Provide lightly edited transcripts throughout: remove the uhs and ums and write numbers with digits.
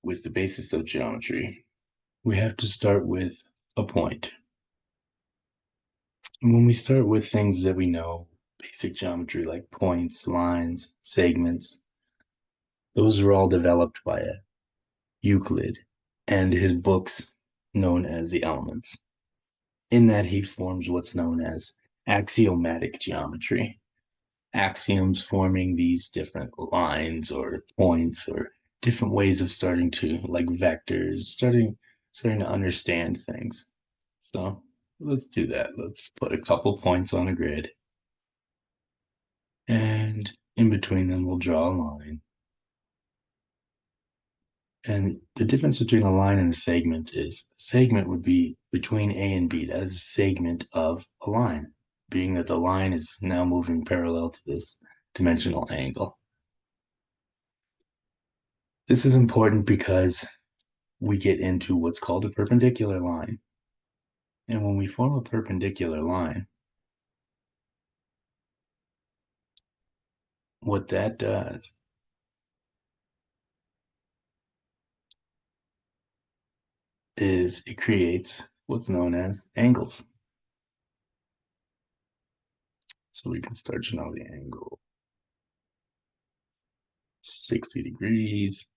With the basis of geometry, we have to start with a point. And when we start with things that we know, basic geometry like points, lines, segments, those are all developed by Euclid and his books known as the Elements. In that, he forms what's known as axiomatic geometry. Axioms forming these different lines or points or different ways of starting to, like vectors, starting to understand things. So let's do that. Let's put a couple points on a grid, and in between them we'll draw a line. And the difference between a line and a segment is a segment would be between A and B. That is a segment of a line, being that the line is now moving parallel to this dimensional angle. This is important because we get into what's called a perpendicular line. And when we form a perpendicular line, what that does is it creates what's known as angles. So we can start to know the angle 60 degrees.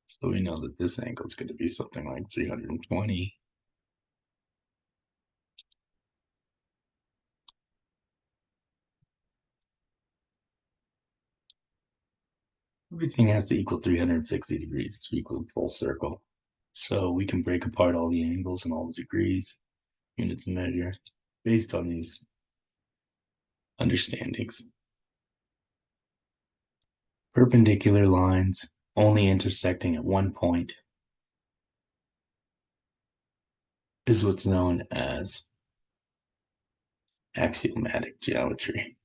So we know that this angle is going to be something like 320. Everything has to equal 360 degrees to equal a full circle. So we can break apart all the angles and all the degrees, units of measure, based on these understandings. Perpendicular lines only intersecting at one point is what's known as axiomatic geometry.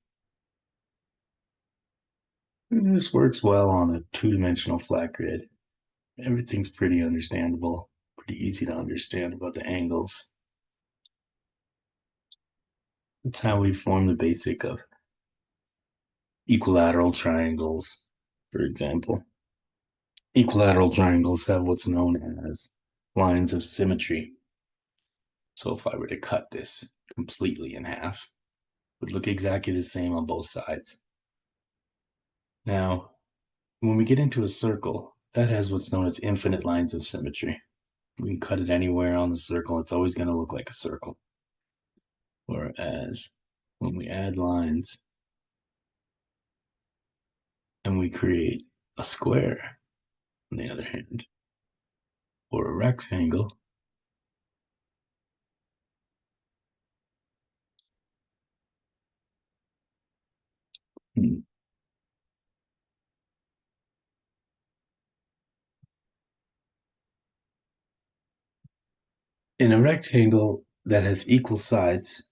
And this works well on a two-dimensional flat grid. Everything's pretty understandable, pretty easy to understand about the angles. That's how we form the basic of equilateral triangles, for example. Equilateral triangles have what's known as lines of symmetry. So if I were to cut this completely in half, it would look exactly the same on both sides. Now, when we get into a circle, that has what's known as infinite lines of symmetry. We can cut it anywhere on the circle, it's always going to look like a circle. Whereas when we add lines and we create a square, on the other hand, or a rectangle, in a rectangle that has equal sides,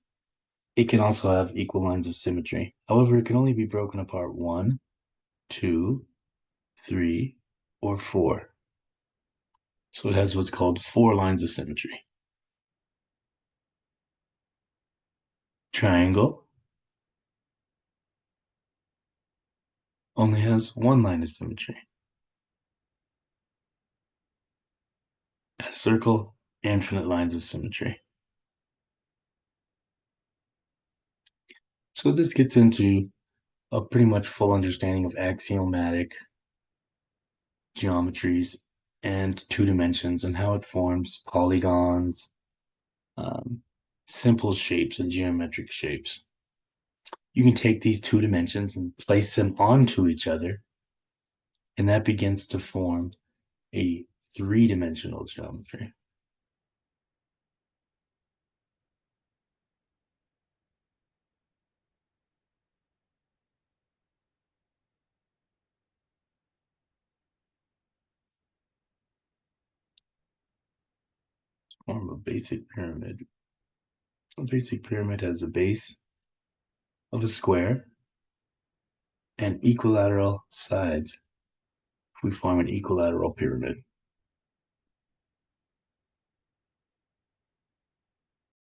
it can also have equal lines of symmetry. However, it can only be broken apart 1, 2, 3, or 4. So it has what's called 4 lines of symmetry. Triangle only has 1 line of symmetry. And a circle, infinite lines of symmetry. So this gets into a pretty much full understanding of axiomatic geometries and two dimensions and how it forms polygons, simple shapes and geometric shapes. You can take these two dimensions and place them onto each other, and that begins to form a three-dimensional geometry. Form a basic pyramid. A basic pyramid has a base of a square and equilateral sides. We form an equilateral pyramid.